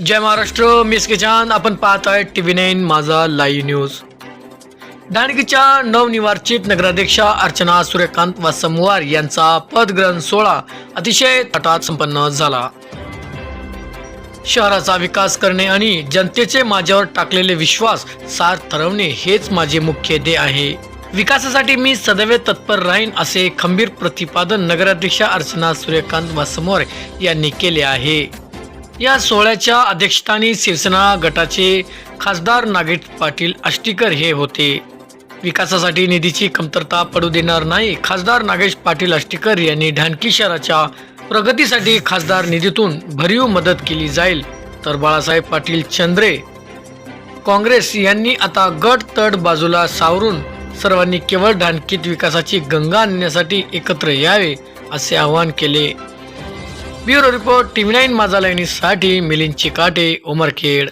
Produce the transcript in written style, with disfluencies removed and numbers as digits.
जय महाराष्ट्र, मी किचान. आपण पाहत आहे TV9 माझा लाईव्ह न्यूज. ढाणकीच्या नवनिर्वाचित नगराध्यक्षा अर्चना सूर्यकांत वासमवार यांचा पदग्रहण सोहळा अतिशय थाटात संपन्न झाला. शहराचा विकास करणे आणि जनतेचे माझ्यावर टाकलेले विश्वास सार्थ ठरवणे हेच माझे मुख्य ध्येय आहे. विकासासाठी मी सदैव तत्पर राहीन असे खंबीर प्रतिपादन नगराध्यक्षा अर्चना सूर्यकांत वासमवार यांनी केले आहे. या सोहळ्याच्या अध्यक्षस्थानी शिवसेना गटाचे खासदार नागेश पाटील आष्टीकर हे होते. विकासासाठी निधीची कमतरता पडू देणार नाही. खासदार नागेश पाटील आष्टीकर यांनी ढाणकी शहराच्या प्रगतीसाठी खासदार निधीतून भरीव मदत केली जाईल. तर बाळासाहेब पाटील चंद्रे काँग्रेस यांनी आता गट तड बाजूला सावरून सर्वांनी केवळ ढाणकीत विकासाची गंगा आणण्यासाठी एकत्र यावे असे आवाहन केले. ब्युरो रिपोर्ट TV9 माझा लाईनीसाठी मिलिंद चिकाटे, उमरखेड.